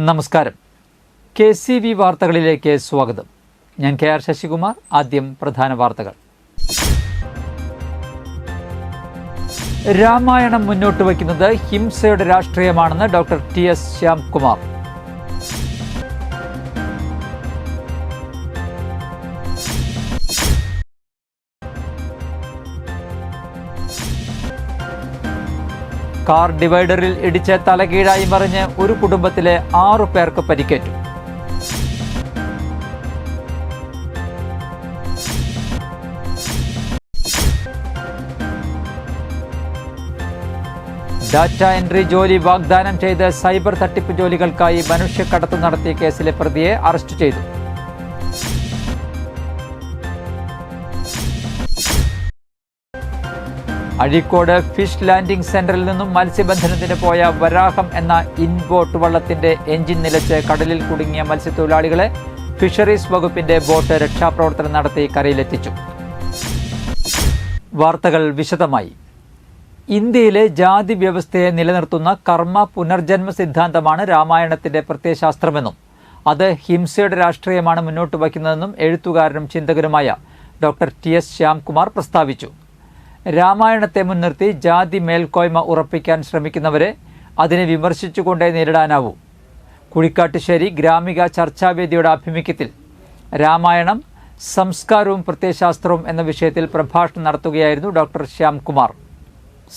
നമസ്കാരം. KCV വാർത്തകളിലേക്ക് സ്വാഗതം. ഞാൻ KR ശശികുമാർ. ആദ്യം പ്രധാന വാർത്തകൾ. രാമായണം മുന്നോട്ട് വയ്ക്കുന്നത് ഹിംസയുടെ രാഷ്ട്രീയമാണെന്ന് ഡോക്ടർ TS ശ്യാംകുമാർ. കാർ ഡിവൈഡറിൽ ഇടിച്ച് തലകീഴായി മറിഞ്ഞ് ഒരു കുടുംബത്തിലെ 6 പേർക്ക് പരിക്കേറ്റു. ഡാറ്റ എൻട്രി ജോലി വാഗ്ദാനം ചെയ്ത് സൈബർ തട്ടിപ്പ് ജോലികൾക്കായി മനുഷ്യക്കടത്ത് നടത്തിയ കേസിലെ പ്രതിയെ അറസ്റ്റ് ചെയ്തു. അഴീക്കോട് ഫിഷ് ലാൻഡിംഗ് സെന്ററിൽ നിന്നും മത്സ്യബന്ധനത്തിന് പോയ വരാഹം എന്ന ഇൻബോട്ട് വള്ളത്തിന്റെ എഞ്ചിൻ നിലച്ച് കടലിൽ കുടുങ്ങിയ മത്സ്യത്തൊഴിലാളികളെ ഫിഷറീസ് വകുപ്പിന്റെ ബോട്ട് രക്ഷാപ്രവർത്തനം നടത്തി കരയിലെത്തിച്ചു. വാർത്തകൾ വിശദമായി. ഇന്ത്യയിലെ ജാതി വ്യവസ്ഥയെ നിലനിർത്തുന്ന കർമ്മ പുനർജന്മ സിദ്ധാന്തമാണ് രാമായണത്തിന്റെ പ്രത്യയശാസ്ത്രമെന്നും അത് ഹിംസയുടെ രാഷ്ട്രീയമാണ് മുന്നോട്ട് വയ്ക്കുന്നതെന്നും എഴുത്തുകാരനും ചിന്തകനുമായ ഡോക്ടർ TS ശ്യാംകുമാർ പ്രസ്താവിച്ചു. രാമായണത്തെ മുൻനിർത്തി ജാതി മേൽക്കോയ്മ ഉറപ്പിക്കാൻ ശ്രമിക്കുന്നവരെ അതിനെ വിമർശിച്ചുകൊണ്ടേ നേരിടാനാവൂ. കുഴിക്കാട്ടുശ്ശേരി ഗ്രാമിക ചർച്ചാവേദിയുടെ ആഭിമുഖ്യത്തിൽ രാമായണം സംസ്കാരവും പ്രത്യയശാസ്ത്രവും എന്ന വിഷയത്തിൽ പ്രഭാഷണം നടത്തുകയായിരുന്നു ഡോക്ടർ ശ്യാംകുമാർ.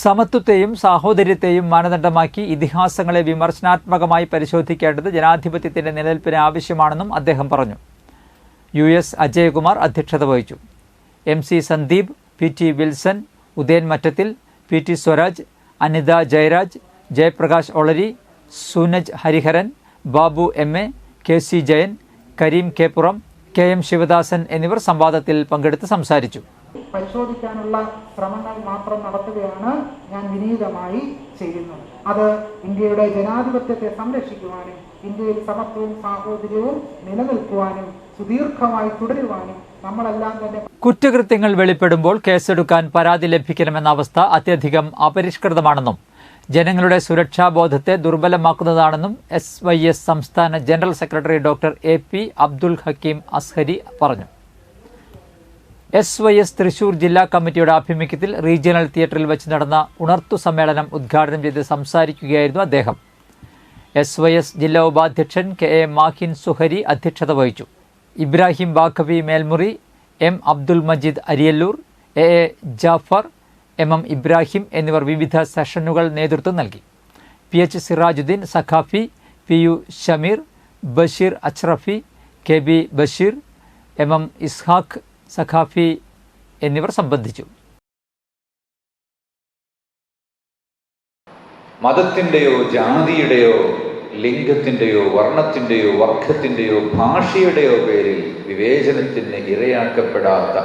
സമത്വത്തെയും സാഹോദര്യത്തെയും മാനദണ്ഡമാക്കി ഇതിഹാസങ്ങളെ വിമർശനാത്മകമായി പരിശോധിക്കേണ്ടത് ജനാധിപത്യത്തിന്റെ നിലനിൽപ്പിന് ആവശ്യമാണെന്നും അദ്ദേഹം പറഞ്ഞു. US അജയകുമാർ അധ്യക്ഷത വഹിച്ചു. MC Sandeep, PT Wilson, Udayan Mattathil, PT Swaraj, Anitha Jayaraj, Jayaprakash Olari, Sunaj Hariharan, Babu MA, KC Jayan, Kareem Keppuram, KM Sivadasan എന്നിവർ സംവാദത്തിൽ പങ്കെടുത്ത് സംസാരിച്ചു. പരിശോധിക്കാനുള്ള ശ്രമങ്ങൾ മാത്രം നടത്തുകയാണ് ഞാൻ വിനീതമായി ചെയ്യുന്നത്. അത് ഇന്ത്യയുടെ ജനാധിപത്യത്തെ സംരക്ഷിക്കുവാനും ഇന്ത്യയിൽ സമത്വവും സാഹോദര്യവും നിലനിൽക്കുവാനും സുദീർഘമായി തുടരുവാനും നമ്മളെല്ലാം തന്നെ. കുറ്റകൃത്യങ്ങൾ വെളിപ്പെടുമ്പോൾ കേസെടുക്കാൻ പരാതി ലഭിക്കണമെന്ന അവസ്ഥ അത്യധികം അപരിഷ്കൃതമാണെന്നും ജനങ്ങളുടെ സുരക്ഷാബോധത്തെ ദുർബലമാക്കുന്നതാണെന്നും SYS സംസ്ഥാന general secretary doctor AP Abdul Hakeem Azhari പറഞ്ഞു. SYS തൃശൂർ ജില്ലാ കമ്മിറ്റിയുടെ ആഭിമുഖ്യത്തിൽ റീജിയണൽ തിയേറ്ററിൽ വെച്ച് നടന്ന ഉണർത്തു സമ്മേളനം ഉദ്ഘാടനം ചെയ്ത് സംസാരിക്കുകയായിരുന്നു അദ്ദേഹം. SYS ജില്ലാ ഉപാധ്യക്ഷൻ KA മാഹിൻ സുഹരി അധ്യക്ഷത വഹിച്ചു. Ibrahim Baqavi Melmuri, M Abdul Majeed Ariyalur, AA Jafar, MM Ibrahim എന്നിവർ വിവിധ സെഷനുകൾ നേതൃത്വം നൽകി. PH Sirajuddin Saqafi, PU Shameer, Basheer അച്റഫി, KB Basheer, MM Ishaq Saqafi എന്നിവർ സംബന്ധിച്ചു. മതത്തിൻ്റെയോ ജാതിയുടെയോ ലിംഗത്തിൻ്റെയോ വർണ്ണത്തിൻ്റെയോ വർഗത്തിൻ്റെയോ ഭാഷയുടെയോ പേരിൽ വിവേചനത്തിന് ഇരയാക്കപ്പെടാത്ത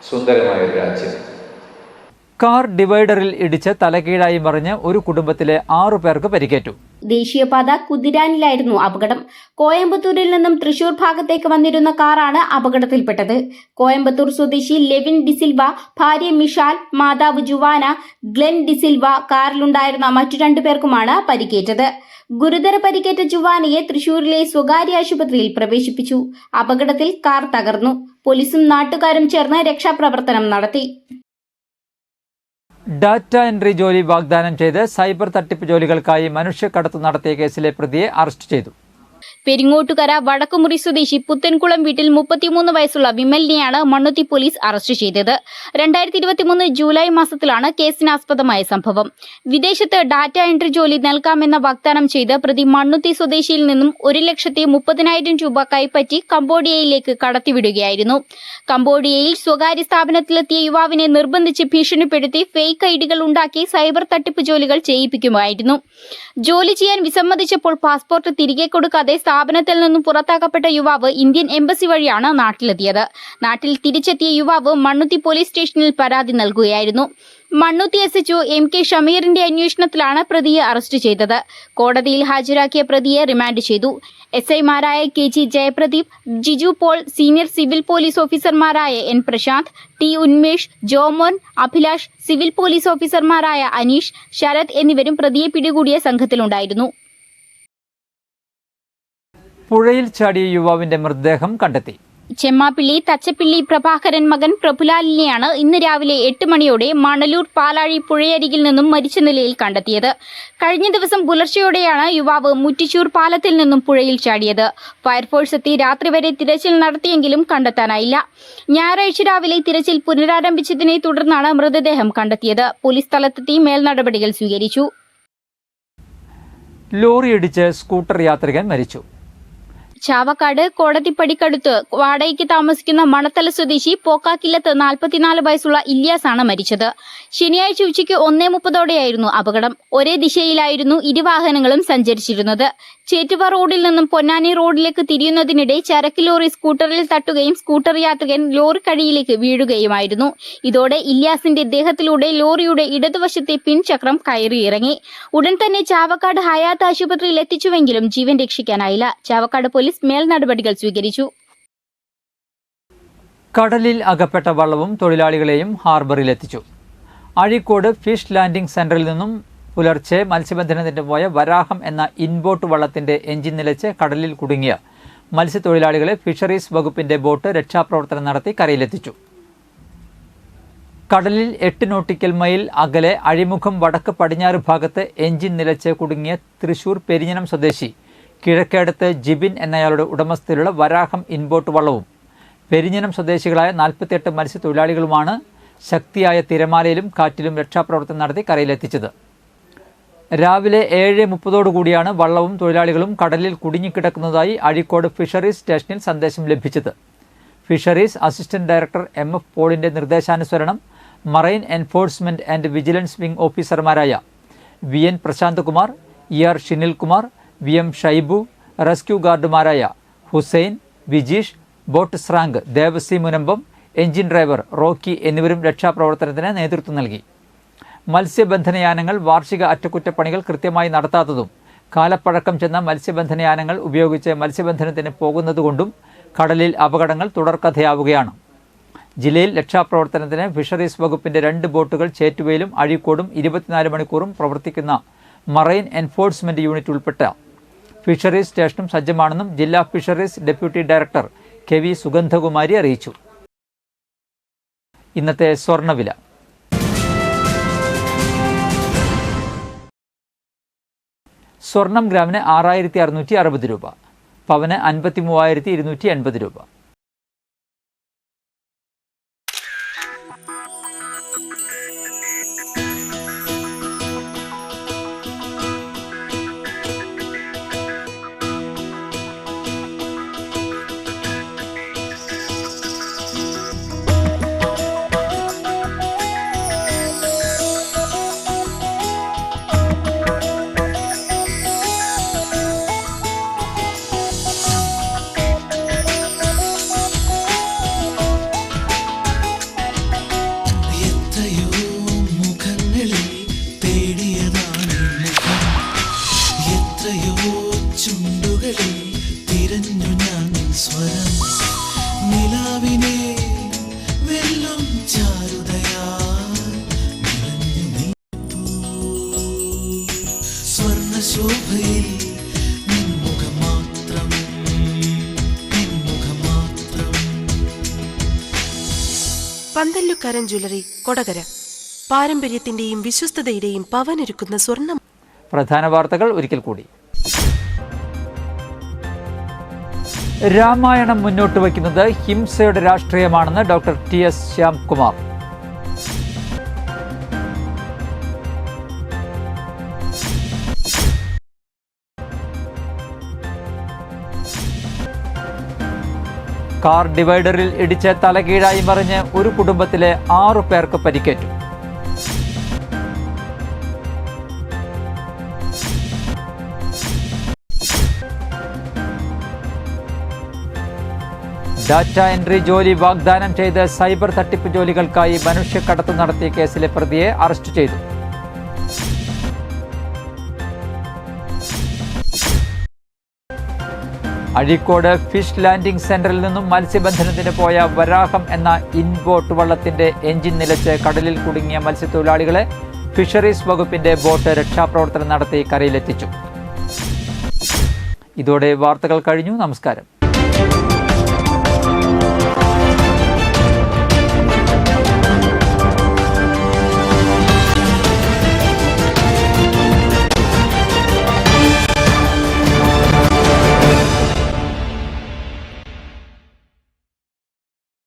സുന്ദരമായൊരു രാജ്യം. കാർ ഡിവൈഡറിൽ ഇടിച്ച് തലകീഴായി മറിഞ്ഞ് ഒരു കുടുംബത്തിലെ 6 പേർക്ക് പരിക്കേറ്റു. ദേശീയപാത കുതിരാനിലായിരുന്നു അപകടം. കോയമ്പത്തൂരിൽ നിന്നും തൃശൂർ ഭാഗത്തേക്ക് വന്നിരുന്ന കാറാണ് അപകടത്തിൽപ്പെട്ടത്. കോയമ്പത്തൂർ സ്വദേശി ലെവിൻ ഡിസിൽവ, ഭാര്യ മിഷാൽ, മാതാവ് ജുവാന, ഗ്ലെൻ ഡിസിൽവ, കാറിലുണ്ടായിരുന്ന മറ്റു 2 പേർക്കുമാണ് പരിക്കേറ്റത്. ഗുരുതര പരിക്കേറ്റ ജുവാനയെ തൃശൂരിലെ സ്വകാര്യ ആശുപത്രിയിൽ പ്രവേശിപ്പിച്ചു. അപകടത്തിൽ കാർ തകർന്നു. പോലീസും നാട്ടുകാരും ചേർന്ന് രക്ഷാപ്രവർത്തനം നടത്തി. ഡാറ്റ എൻട്രി ജോലി വാഗ്ദാനം ചെയ്ത് സൈബർ തട്ടിപ്പ് ജോലികൾക്കായി മനുഷ്യക്കടത്ത് നടത്തിയ കേസിലെ പ്രതിയെ അറസ്റ്റ് ചെയ്തു. പെരിങ്ങോട്ടുകര വടക്കുമുറി സ്വദേശി പുത്തൻകുളം വീട്ടിൽ 33 വയസ്സുള്ള വിമലിനെയാണ് മണ്ണുത്തി പോലീസ് അറസ്റ്റ് ചെയ്തത്. 2023 ജൂലൈ മാസത്തിലാണ് കേസിനാസ്പദമായ സംഭവം. വിദേശത്ത് ഡാറ്റ എൻട്രി ജോലി നൽകാമെന്ന വാഗ്ദാനം ചെയ്ത് പ്രതി മണ്ണുത്തി സ്വദേശിയിൽ നിന്നും 1,30,000 രൂപ കൈപ്പറ്റി കംബോഡിയയിലേക്ക് കടത്തിവിടുകയായിരുന്നു. കംബോഡിയയിൽ സ്വകാര്യ സ്ഥാപനത്തിലെത്തിയ യുവാവിനെ നിർബന്ധിച്ച് ഭീഷണിപ്പെടുത്തി ഫേക്ക് ഐഡികൾ ഉണ്ടാക്കി സൈബർ തട്ടിപ്പ് ജോലികൾ ചെയ്യിപ്പിക്കുമായിരുന്നു. ജോലി ചെയ്യാൻ വിസമ്മതിച്ചപ്പോൾ പാസ്പോർട്ട് തിരികെ കൊടുക്കാതെ സ്ഥാപനത്തിൽ നിന്നും പുറത്താക്കപ്പെട്ട യുവാവ് ഇന്ത്യൻ എംബസി വഴിയാണ് നാട്ടിലെത്തിയത്. നാട്ടിൽ തിരിച്ചെത്തിയ യുവാവ് മണ്ണുത്തി പോലീസ് സ്റ്റേഷനിൽ പരാതി നൽകുകയായിരുന്നു. മണ്ണുത്തി SHO MK ഷമീറിന്റെ അന്വേഷണത്തിലാണ് പ്രതിയെ അറസ്റ്റ് ചെയ്തത്. കോടതിയിൽ ഹാജരാക്കിയ പ്രതിയെ റിമാൻഡ് ചെയ്തു. SIമാരായ KG Jayapradeep, Jiju Paul, senior civil police ഓഫീസർമാരായ N Prashanth, T Unmesh, Jomon, Abhilash, civil police ഓഫീസർമാരായ അനീഷ്, ശരത് എന്നിവരും പ്രതിയെ പിടികൂടിയ സംഘത്തിലുണ്ടായിരുന്നു. പുഴയിൽ ചാടിയ യുവാവിന്റെ മൃതദേഹം കണ്ടെത്തി. ചെമ്മാപ്പിള്ളി തച്ചപ്പിള്ളി പ്രഭാകരൻ മകൻ പ്രഭുലാലിനെയാണ് ഇന്ന് രാവിലെ 8 മണിയോടെ മണലൂർ പാലാഴി പുഴയരികിൽ നിന്നും മരിച്ച നിലയിൽ കണ്ടെത്തിയത്. കഴിഞ്ഞ ദിവസം പുലർച്ചെയോടെയാണ് യുവാവ് മുറ്റിച്ചൂർ പാലത്തിൽ നിന്നും പുഴയിൽ ചാടിയത്. ഫയർഫോഴ്സ് എത്തി രാത്രി വരെ തിരച്ചിൽ നടത്തിയെങ്കിലും കണ്ടെത്താനായില്ല. ഞായറാഴ്ച രാവിലെ തിരച്ചിൽ പുനരാരംഭിച്ചതിനെ തുടർന്നാണ് മൃതദേഹം കണ്ടെത്തിയത്. പോലീസ് സ്ഥലത്തെത്തി മേൽനടപടികൾ സ്വീകരിച്ചു. ലോറിയിടിച്ച് സ്കൂട്ടർ യാത്രികൻ മരിച്ചു. ചാവക്കാട് കോടതിപ്പടിക്കടുത്ത് വാടകയ്ക്ക് താമസിക്കുന്ന മണത്തല സ്വദേശി പോക്കാക്കില്ലത്ത് 44 വയസ്സുള്ള ഇല്യാസാണ് മരിച്ചത്. ശനിയാഴ്ച ഉച്ചയ്ക്ക് 1:30 അപകടം. ഒരേ ദിശയിലായിരുന്നു ഇരുവാഹനങ്ങളും സഞ്ചരിച്ചിരുന്നത്. ചേറ്റുവ റോഡിൽ നിന്നും പൊന്നാനി റോഡിലേക്ക് തിരിയുന്നതിനിടെ ചരക്ക് ലോറി സ്കൂട്ടറിൽ തട്ടുകയും സ്കൂട്ടർ യാത്രികൻ ലോറിക്കടിയിലേക്ക് വീഴുകയുമായിരുന്നു. ഇതോടെ ഇല്യാസിന്റെ ദേഹത്തിലൂടെ ലോറിയുടെ ഇടതുവശത്തെ പിൻചക്രം കയറിയിറങ്ങി. ഉടൻ തന്നെ ചാവക്കാട് ഹയാത്ത് ആശുപത്രിയിൽ എത്തിച്ചുവെങ്കിലും ജീവൻ രക്ഷിക്കാനായില്ല. ചാവക്കാട് പോലീസ് മേൽനടപടികൾ സ്വീകരിച്ചു. കടലിൽ അകപ്പെട്ട വള്ളവും തൊഴിലാളികളെയും ഹാർബറിലെത്തിച്ചു. അഴീക്കോട് ഫിഷ് ലാൻഡിംഗ് സെന്ററിൽ നിന്നും പുലർച്ചെ മത്സ്യബന്ധനത്തിന് പോയ വരാഹം എന്ന ഇൻബോട്ട് വള്ളത്തിന്റെ എഞ്ചിൻ നിലച്ച് കടലിൽ കുടുങ്ങിയ മത്സ്യത്തൊഴിലാളികളെ ഫിഷറീസ് വകുപ്പിന്റെ ബോട്ട് രക്ഷാപ്രവർത്തനം നടത്തി കരയിലെത്തിച്ചു. കടലിൽ 8 നോട്ടിക്കൽ മൈൽ അകലെ അഴിമുഖം വടക്ക് പടിഞ്ഞാറ് ഭാഗത്ത് എഞ്ചിൻ നിലച്ച് കുടുങ്ങിയ തൃശൂർ പെരിഞ്ഞനം സ്വദേശി കിഴക്കേടത്ത് ജിബിൻ എന്നയാളുടെ ഉടമസ്ഥയിലുള്ള വരാഹം ഇൻബോട്ട് വള്ളവും പെരിഞ്ഞനം സ്വദേശികളായ 48 മത്സ്യത്തൊഴിലാളികളുമാണ് ശക്തിയായ തിരമാലയിലും കാറ്റിലും രക്ഷാപ്രവർത്തനം നടത്തി കരയിലെത്തിച്ചത്. രാവിലെ 7:30 വള്ളവും തൊഴിലാളികളും കടലിൽ കുടുങ്ങിക്കിടക്കുന്നതായി അഴീക്കോട് ഫിഷറീസ് സ്റ്റേഷനിൽ സന്ദേശം ലഭിച്ചത്. ഫിഷറീസ് അസിസ്റ്റന്റ് ഡയറക്ടർ MF പോളിന്റെ നിർദ്ദേശാനുസരണം marine enforcement and vigilance wing ഓഫീസർമാരായ VN Prashanth Kumar, ER Shinilkumar, VM Shaibu, rescue ഗാർഡുമാരായ ഹുസൈൻ, വിജീഷ്, ബോട്ട് സ്രാങ്ക്, Devasi Munambam, engine driver Rocky എന്നിവരും രക്ഷാപ്രവർത്തനത്തിന് നേതൃത്വം നൽകി. മത്സ്യബന്ധനയാനങ്ങൾ വാർഷിക അറ്റകുറ്റപ്പണികൾ കൃത്യമായി നടത്താത്തതും കാലപ്പഴക്കം ചെന്ന മത്സ്യബന്ധനയാനങ്ങൾ ഉപയോഗിച്ച് മത്സ്യബന്ധനത്തിന് പോകുന്നതുകൊണ്ടും കടലിൽ അപകടങ്ങൾ തുടർക്കഥയാവുകയാണ്. ജില്ലയിൽ രക്ഷാപ്രവർത്തനത്തിന് ഫിഷറീസ് വകുപ്പിന്റെ 2 ബോട്ടുകൾ ചേറ്റുവയിലും അഴീക്കോടും 24 മണിക്കൂറും പ്രവർത്തിക്കുന്ന മറൈൻ എൻഫോഴ്സ്മെന്റ് യൂണിറ്റ് ഉൾപ്പെട്ട ഫിഷറീസ് സ്റ്റേഷനും സജ്ജമാണെന്നും ജില്ലാ fisheries deputy director KV Sugandhakumari അറിയിച്ചു. ഇന്നത്തെ സ്വർണ്ണവില. സ്വർണം ഗ്രാമിന് 6660 രൂപ, പവന് 53,280 രൂപ. പന്തല്ലുക്കാരൻ ജ്വല്ലറി കൊടകര പാരമ്പര്യത്തിന്റെയും വിശ്വസ്തതയുടെയും പവനൊരുക്കുന്ന സ്വർണ്ണം. പ്രധാന വാർത്തകൾ ഒരിക്കൽ കൂടി. രാമായണം മുന്നോട്ട് വയ്ക്കുന്നത് ഹിംസയുടെ രാഷ്ട്രീയമാണെന്ന് ഡോക്ടർ TS ശ്യാംകുമാർ. കാർ ഡിവൈഡറിൽ ഇടിച്ച് തലകീഴായി മറിഞ്ഞ് ഒരു കുടുംബത്തിലെ 6 പേർക്ക് പരിക്കേറ്റു. ഡാറ്റ എൻട്രി ജോലി വാഗ്ദാനം ചെയ്ത് സൈബർ തട്ടിപ്പ് ജോലികൾക്കായി മനുഷ്യക്കടത്ത് നടത്തിയ കേസിലെ പ്രതിയെ അറസ്റ്റ് ചെയ്തു. അഴീക്കോട് ഫിഷ് ലാൻഡിംഗ് സെന്ററിൽ നിന്നും മത്സ്യബന്ധനത്തിന് പോയ വരാഹം എന്ന ഇൻബോട്ട് വള്ളത്തിന്റെ എഞ്ചിൻ നിലച്ച് കടലിൽ കുടുങ്ങിയ മത്സ്യത്തൊഴിലാളികളെ ഫിഷറീസ് വകുപ്പിന്റെ ബോട്ട് രക്ഷാപ്രവർത്തനം നടത്തി കരയിലെത്തിച്ചു. ഇതോടെ വാർത്തകൾ കഴിഞ്ഞു. നമസ്കാരം.